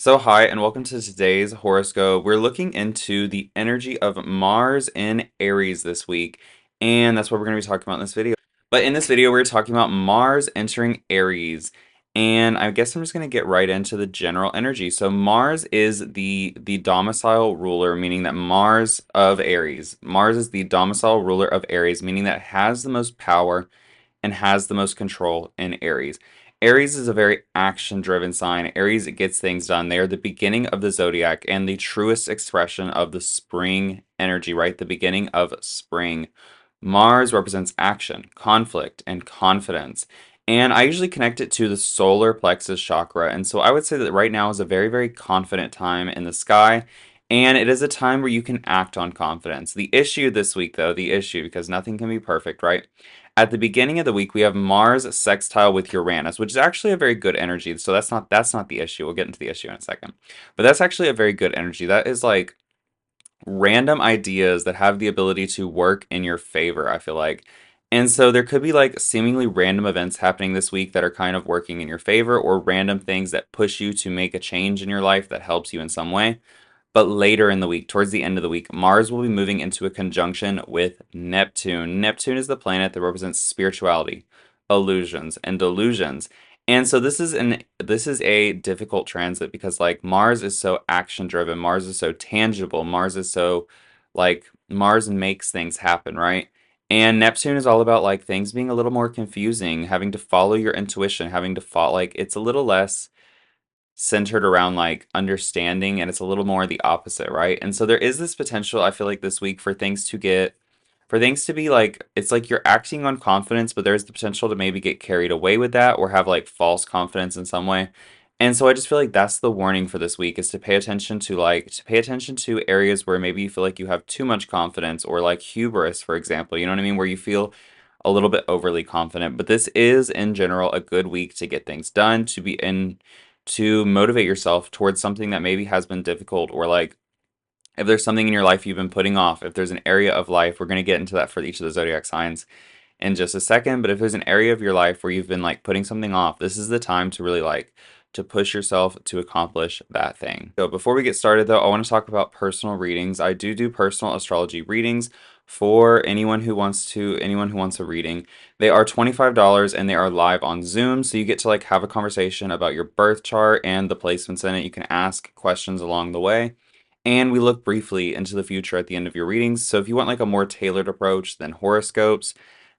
So, hi, and welcome to today's horoscope. We're looking into the energy of Mars in Aries this week, and that's what we're going to be talking about in this video. But in this video, we're talking about Mars entering Aries, and I guess I'm just going to get right into the general energy. So, Mars is the domicile ruler, meaning that Mars of Aries. Mars is the domicile ruler of Aries, meaning that it has the most power and has the most control in Aries. Aries is a very action-driven sign. Aries gets things done. They are the beginning of the zodiac and the truest expression of the spring energy, right? The beginning of spring. Mars represents action, conflict, and confidence. And I usually connect it to the solar plexus chakra. And so I would say that right now is a very, very confident time in the sky. And it is a time where you can act on confidence. The issue this week, though, because nothing can be perfect, right? At the beginning of the week, we have Mars sextile with Uranus, which is actually a very good energy. So that's not the issue. We'll get into the issue in a second. But that's actually a very good energy. That is like random ideas that have the ability to work in your favor, I feel like. And so there could be like seemingly random events happening this week that are kind of working in your favor, or random things that push you to make a change in your life that helps you in some way. But later in the week, towards the end of the week, Mars will be moving into a conjunction with Neptune. Neptune is the planet that represents spirituality, illusions, and delusions. And so this is a difficult transit because like Mars is so action driven, Mars is so tangible, Mars is so like Mars makes things happen, right? And Neptune is all about like things being a little more confusing, having to follow your intuition, having to follow like it's a little less centered around like understanding and it's a little more the opposite, right? And so there is this potential, I feel like this week for things to be like it's like you're acting on confidence, but there's the potential to maybe get carried away with that or have like false confidence in some way. And so I just feel like that's the warning for this week is to pay attention to areas where maybe you feel like you have too much confidence or like hubris, for example, you know what I mean, where you feel a little bit overly confident. But this is in general a good week to get things done, to motivate yourself towards something that maybe has been difficult, or like if there's something in your life you've been putting off, if there's an area of life, we're going to get into that for each of the zodiac signs in just a second, but if there's an area of your life where you've been like putting something off, this is the time to really like to push yourself to accomplish that thing. So before we get started though, I want to talk about personal readings. I do personal astrology readings for anyone who wants a reading. They are $25 and they are live on Zoom, so you get to like have a conversation about your birth chart and the placements in it. You can ask questions along the way. And we look briefly into the future at the end of your readings. So if you want like a more tailored approach than horoscopes,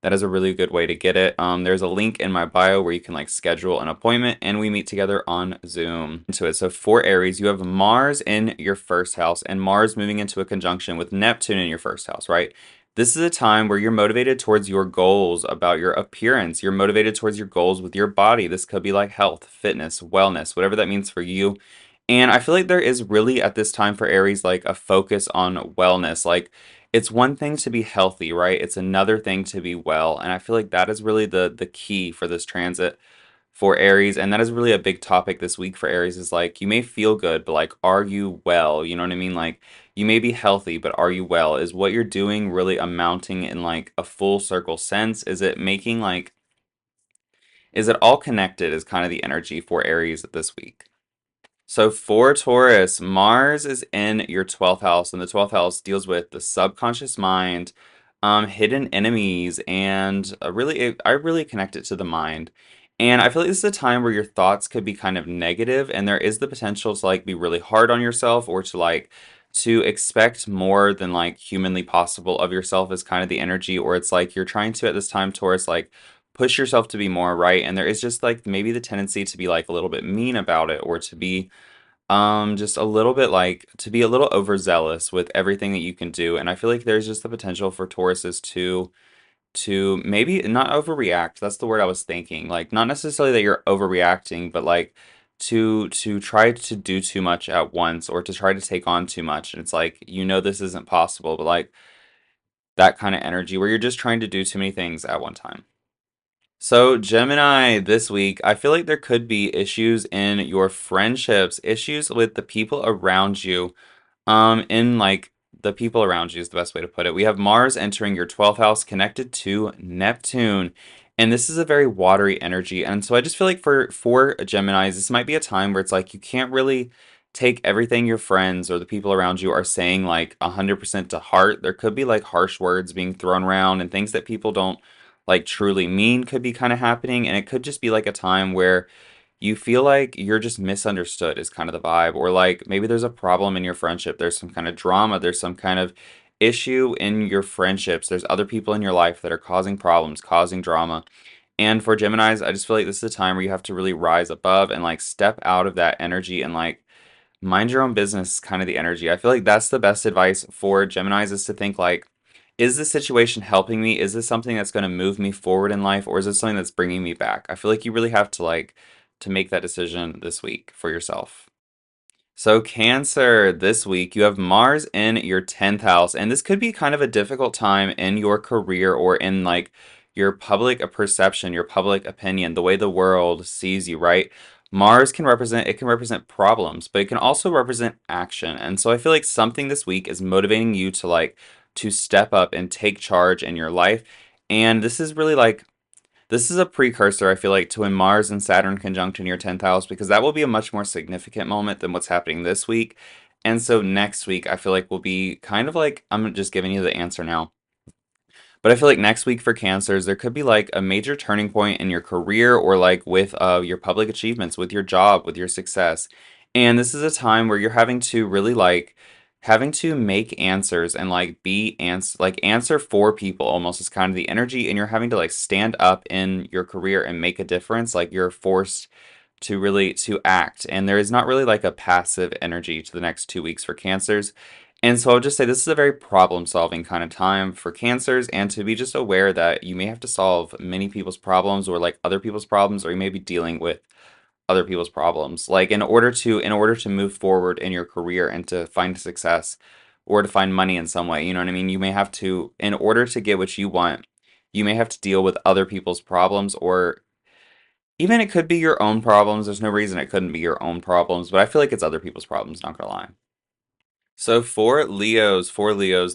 that is a really good way to get it. There's a link in my bio where you can like schedule an appointment and we meet together on Zoom. So for Aries, you have Mars in your first house and Mars moving into a conjunction with Neptune in your first house, right? This is a time where you're motivated towards your goals about your appearance. You're motivated towards your goals with your body. This could be like health, fitness, wellness, whatever that means for you. And I feel like there is really at this time for Aries like a focus on wellness. Like it's one thing to be healthy, right? It's another thing to be well. And I feel like that is really the key for this transit for Aries. And that is really a big topic this week for Aries is like you may feel good, but like are you well? You know what I mean? Like you may be healthy, but are you well? Is what you're doing really amounting in like a full circle sense? Is it all connected is kind of the energy for Aries this week. So for Taurus, Mars is in your 12th house, and the 12th house deals with the subconscious mind, hidden enemies, and I really connect it to the mind. And I feel like this is a time where your thoughts could be kind of negative, and there is the potential to like be really hard on yourself or to expect more than like humanly possible of yourself is kind of the energy, or it's like you're trying to at this time, Taurus, like push yourself to be more, right? And there is just like maybe the tendency to be like a little bit mean about it or to be just a little bit like to be a little overzealous with everything that you can do. And I feel like there's just the potential for Tauruses to maybe not overreact. That's the word I was thinking. Like not necessarily that you're overreacting, but like to try to do too much at once or to try to take on too much. And it's like, you know this isn't possible, but like that kind of energy where you're just trying to do too many things at one time. So, Gemini, this week, I feel like there could be issues in your friendships, issues with the people around you. In like the people around you is the best way to put it. We have Mars entering your 12th house connected to Neptune. And this is a very watery energy. And so I just feel like for Geminis, this might be a time where it's like you can't really take everything your friends or the people around you are saying like 100% to heart. There could be like harsh words being thrown around and things that people don't like truly mean could be kind of happening. And it could just be like a time where you feel like you're just misunderstood is kind of the vibe, or like maybe there's a problem in your friendship, there's some kind of drama, there's some kind of issue in your friendships, there's other people in your life that are causing problems, causing drama. And for Geminis, I just feel like this is a time where you have to really rise above and like step out of that energy and like mind your own business is kind of the energy. I feel like that's the best advice for Geminis, is to think like, is this situation helping me? Is this something that's going to move me forward in life, or is this something that's bringing me back? I feel like you really have to like to make that decision this week for yourself. So, Cancer, this week you have Mars in your 10th house, and this could be kind of a difficult time in your career or in like your public perception, your public opinion, the way the world sees you, right? Mars can represent, it can represent problems, but it can also represent action. And so I feel like something this week is motivating you to like to step up and take charge in your life. And this is really like this is a precursor, I feel like, to when Mars and Saturn conjunct in your 10th house, because that will be a much more significant moment than what's happening this week. And so next week, I feel like will be kind of like, I'm just giving you the answer now. But I feel like next week for Cancers, there could be like a major turning point in your career or like with your public achievements, with your job, with your success. And this is a time where you're having to really like having to make answers and like answer for people almost is kind of the energy, and you're having to like stand up in your career and make a difference. Like you're forced to really to act, and there is not really like a passive energy to the next 2 weeks for Cancers. And so I'll just say this is a very problem solving kind of time for Cancers, and to be just aware that you may have to solve many people's problems or like other people's problems, or you may be dealing with other people's problems like in order to move forward in your career and to find success or to find money in some way, you know what I mean? You may have to, in order to get what you want, you may have to deal with other people's problems, or even it could be your own problems. There's no reason it couldn't be your own problems, but I feel like it's other people's problems, not gonna lie. So for Leos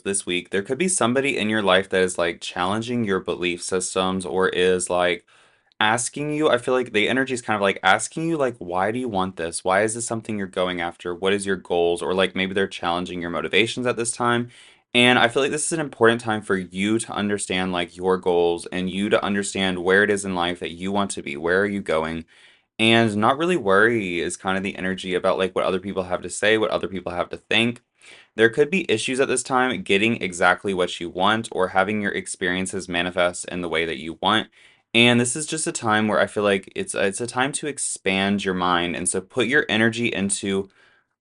this week, there could be somebody in your life that is like challenging your belief systems or is like asking you. I feel like the energy is kind of like asking you like, why do you want this? Why is this something you're going after? What is your goals? Or like maybe they're challenging your motivations at this time. And I feel like this is an important time for you to understand like your goals and you to understand where it is in life that you want to be. Where are you going? And not really worry is kind of the energy about like what other people have to say, what other people have to think. There could be issues at this time getting exactly what you want or having your experiences manifest in the way that you want. And this is just a time where I feel like it's a time to expand your mind. And so put your energy into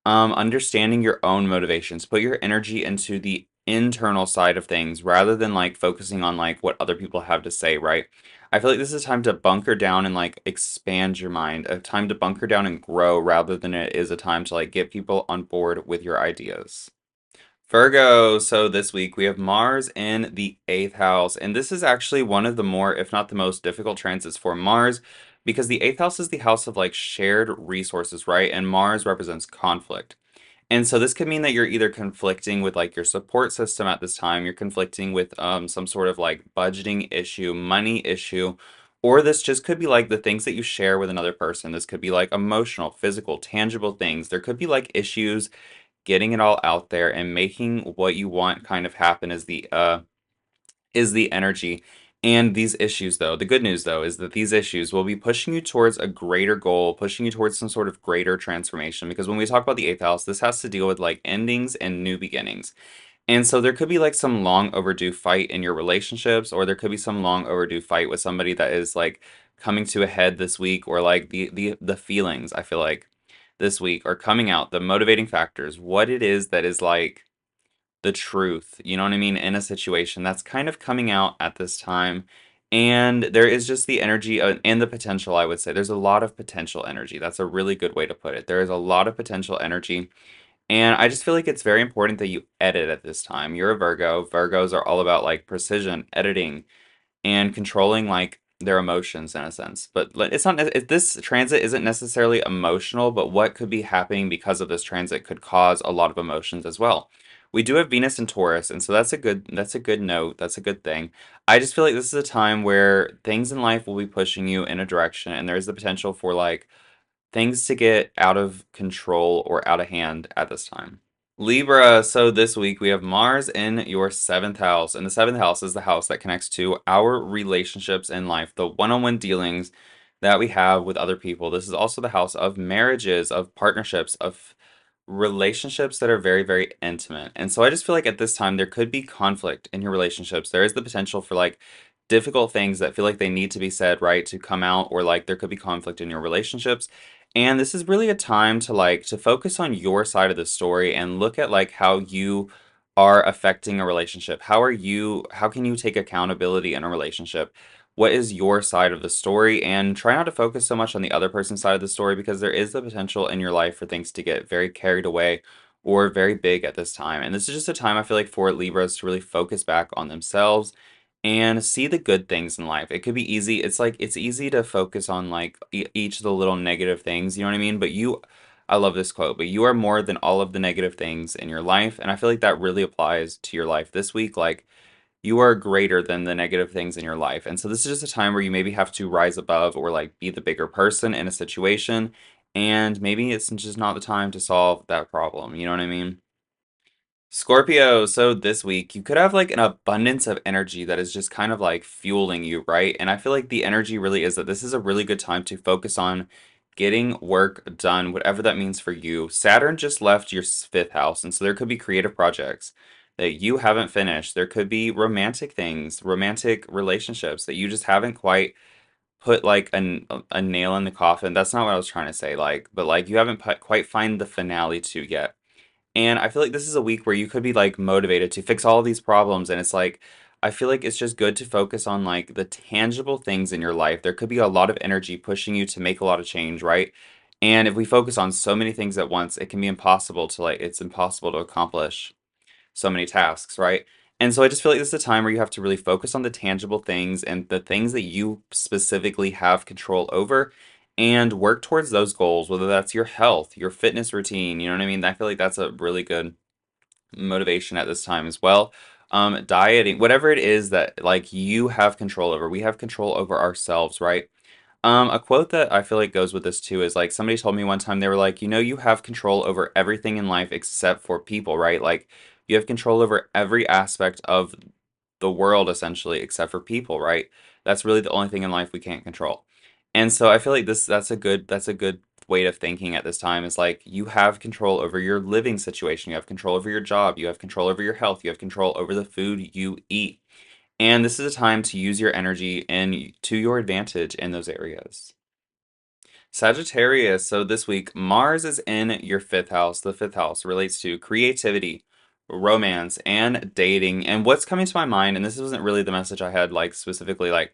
understanding your own motivations. Put your energy into the internal side of things rather than like focusing on like what other people have to say, right? I feel like this is a time to bunker down and like expand your mind, a time to bunker down and grow rather than it is a time to like get people on board with your ideas. Virgo, so this week we have Mars in the 8th house, and this is actually one of the more, if not the most difficult transits for Mars, because the 8th house is the house of like shared resources, right? And Mars represents conflict. And so this could mean that you're either conflicting with like your support system at this time, you're conflicting with some sort of like budgeting issue, money issue, or this just could be like the things that you share with another person. This could be like emotional, physical, tangible things. There could be like issues getting it all out there and making what you want kind of happen is the energy. And these issues though, the good news though is that these issues will be pushing you towards a greater goal, pushing you towards some sort of greater transformation, because when we talk about the 8th house, this has to deal with like endings and new beginnings. And so there could be like some long overdue fight in your relationships, or there could be some long overdue fight with somebody that is like coming to a head this week, or like the feelings I feel like this week are coming out, the motivating factors, what it is that is like the truth, you know what I mean, in a situation that's kind of coming out at this time. And there is just the energy and the potential, I would say. There's a lot of potential energy. That's a really good way to put it. There is a lot of potential energy. And I just feel like it's very important that you edit at this time. You're a Virgo. Virgos are all about like precision, editing, and controlling like their emotions in a sense. But it's not this transit isn't necessarily emotional, but what could be happening because of this transit could cause a lot of emotions as well. We do have Venus and Taurus, and so that's a good note. That's a good thing. I just feel like this is a time where things in life will be pushing you in a direction, and there's the potential for like things to get out of control or out of hand at this time. Libra, so this week we have Mars in your seventh house, and the seventh house is the house that connects to our relationships in life, the one on one dealings that we have with other people. This is also the house of marriages, of partnerships, of relationships that are very, very intimate. And so I just feel like at this time there could be conflict in your relationships. There is the potential for like difficult things that feel like they need to be said, right, to come out, or like there could be conflict in your relationships. And this is really a time to like to focus on your side of the story and look at like how you are affecting a relationship. How can you take accountability in a relationship? What is your side of the story? And try not to focus so much on the other person's side of the story because there is the potential in your life for things to get very carried away or very big at this time. And this is just a time I feel like for Libras to really focus back on themselves and see the good things in life. It could be easy. It's like it's easy to focus on like each of the little negative things, you know what I mean? I love this quote, but you are more than all of the negative things in your life. And I feel like that really applies to your life this week. Like you are greater than the negative things in your life. And so this is just a time where you maybe have to rise above or like be the bigger person in a situation. And maybe it's just not the time to solve that problem. You know what I mean? Scorpio, so this week you could have like an abundance of energy that is just kind of like fueling you, right? And I feel like the energy really is that this is a really good time to focus on getting work done, whatever that means for you. Saturn just left your fifth house, and so there could be creative projects that you haven't finished. There could be romantic things, romantic relationships that you just haven't quite put like a nail in the coffin. That's not what I was trying to say, like, but like you haven't quite find the finale to yet. And I feel like this is a week where you could be like motivated to fix all these problems. And it's like, I feel like it's just good to focus on like the tangible things in your life. There could be a lot of energy pushing you to make a lot of change, right? And if we focus on so many things at once, it can be impossible to like, it's impossible to accomplish so many tasks, right? And so I just feel like this is a time where you have to really focus on the tangible things and the things that you specifically have control over and work towards those goals, whether that's your health, your fitness routine, you know what I mean? I feel like that's a really good motivation at this time as well. Dieting, whatever it is that like you have control over, we have control over ourselves, right? A quote that I feel like goes with this too is like somebody told me one time they were like, you know, you have control over everything in life except for people, right? Like you have control over every aspect of the world essentially except for people, right? That's really the only thing in life we can't control. And so I feel like that's a good way of thinking at this time is like you have control over your living situation, you have control over your job, you have control over your health, you have control over the food you eat. And this is a time to use your energy and to your advantage in those areas. Sagittarius, so this week, Mars is in your fifth house. The fifth house relates to creativity, romance, and dating. And what's coming to my mind, and this wasn't really the message I had like specifically like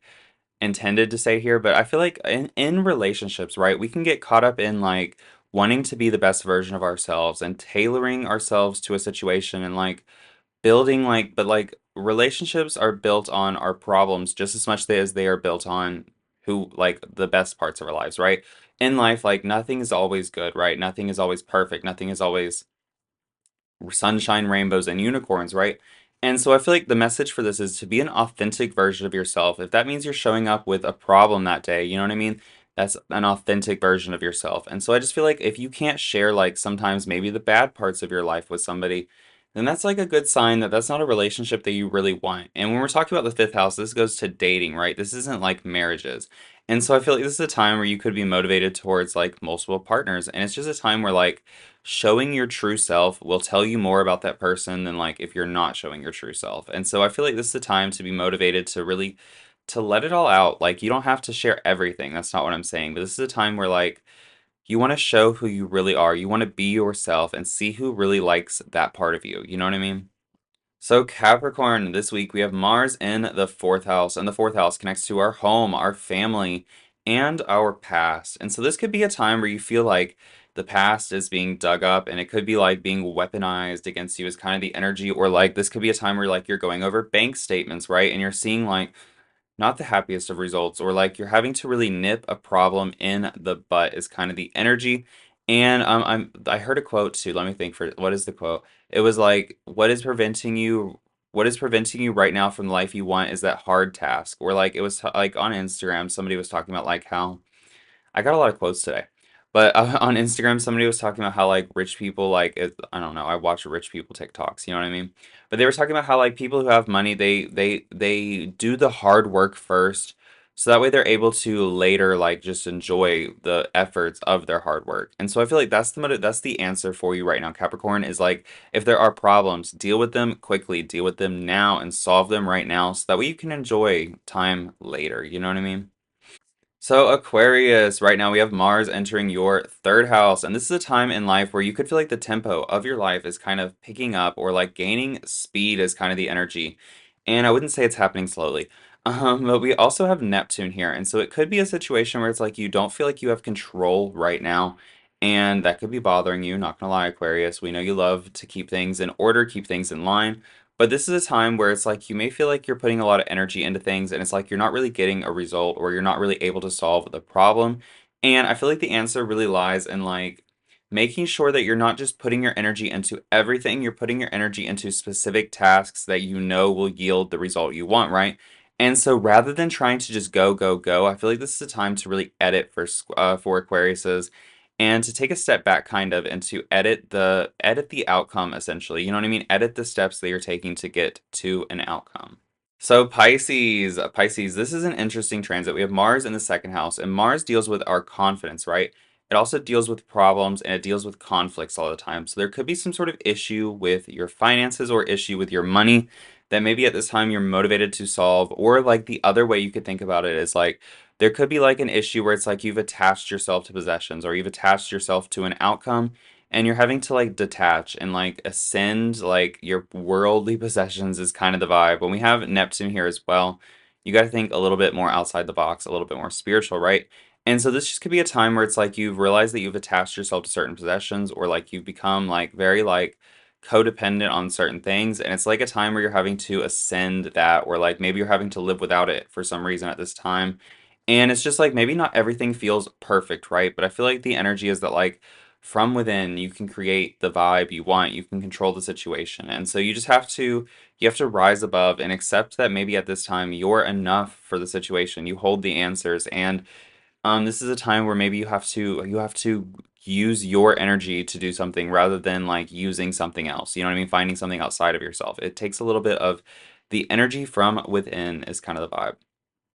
intended to say here, but I feel like in relationships, right, we can get caught up in like wanting to be the best version of ourselves and tailoring ourselves to a situation and like building like but like relationships are built on our problems just as much as they are built on who like the best parts of our lives, right? In life, like nothing is always good, right? Nothing is always perfect. Nothing is always sunshine, rainbows, and unicorns, right? And so I feel like the message for this is to be an authentic version of yourself. If that means you're showing up with a problem that day, you know what I mean? That's an authentic version of yourself. And so I just feel like if you can't share, like sometimes maybe the bad parts of your life with somebody, then that's like a good sign that that's not a relationship that you really want. And when we're talking about the fifth house, this goes to dating, right? This isn't like marriages. And so I feel like this is a time where you could be motivated towards like multiple partners. And it's just a time where like showing your true self will tell you more about that person than like if you're not showing your true self. And so I feel like this is the time to be motivated to really to let it all out. Like you don't have to share everything. That's not what I'm saying. But this is a time where like you want to show who you really are. You want to be yourself and see who really likes that part of you. You know what I mean? So, Capricorn, this week we have Mars in the fourth house, and the fourth house connects to our home, our family, and our past. And so, this could be a time where you feel like the past is being dug up, and it could be like being weaponized against you as kind of the energy, or like this could be a time where like you're going over bank statements, right? And you're seeing like not the happiest of results, or like you're having to really nip a problem in the butt, is kind of the energy. And I heard a quote too. Let me think for what is the quote? It was like, what is preventing you right now from the life you want is that hard task. Or like it was like on Instagram, somebody was talking about like how I got a lot of quotes today. But on Instagram, somebody was talking about how like rich people I don't know. I watch rich people TikToks, you know what I mean? But they were talking about how like people who have money, they do the hard work first, so that way they're able to later like just enjoy the efforts of their hard work. And so I feel like that's the answer for you right now, Capricorn, is like if there are problems, deal with them quickly, deal with them now and solve them right now so that way you can enjoy time later, you know what I mean? So, Aquarius, right now we have Mars entering your third house, and this is a time in life where you could feel like the tempo of your life is kind of picking up or like gaining speed is kind of the energy. And I wouldn't say it's happening slowly. But we also have Neptune here, and so it could be a situation where it's like you don't feel like you have control right now, and that could be bothering you. Not gonna lie, Aquarius, we know you love to keep things in order, keep things in line. But this is a time where it's like you may feel like you're putting a lot of energy into things and it's like you're not really getting a result or you're not really able to solve the problem. And I feel like the answer really lies in like making sure that you're not just putting your energy into everything, you're putting your energy into specific tasks that you know will yield the result you want, right? And so rather than trying to just go, go, go, I feel like this is a time to really edit for Aquariuses and to take a step back kind of and to edit the outcome essentially. You know what I mean? Edit the steps that you're taking to get to an outcome. So Pisces, this is an interesting transit. We have Mars in the second house, and Mars deals with our confidence, right? It also deals with problems and it deals with conflicts all the time. So there could be some sort of issue with your finances or issue with your money that maybe at this time you're motivated to solve. Or like the other way you could think about it is like there could be like an issue where it's like you've attached yourself to possessions or you've attached yourself to an outcome and you're having to like detach and like ascend like your worldly possessions is kind of the vibe. When we have Neptune here as well, you got to think a little bit more outside the box, a little bit more spiritual, right? And so this just could be a time where it's like you've realized that you've attached yourself to certain possessions or like you've become like very like codependent on certain things and it's like a time where you're having to ascend that or like maybe you're having to live without it for some reason at this time. And it's just like maybe not everything feels perfect, right? But I feel like the energy is that like from within you can create the vibe you want, you can control the situation. And so you have to rise above and accept that maybe at this time you're enough for the situation. You hold the answers and this is a time where maybe you have to use your energy to do something rather than like using something else. You know what I mean? Finding something outside of yourself. It takes a little bit of the energy from within is kind of the vibe.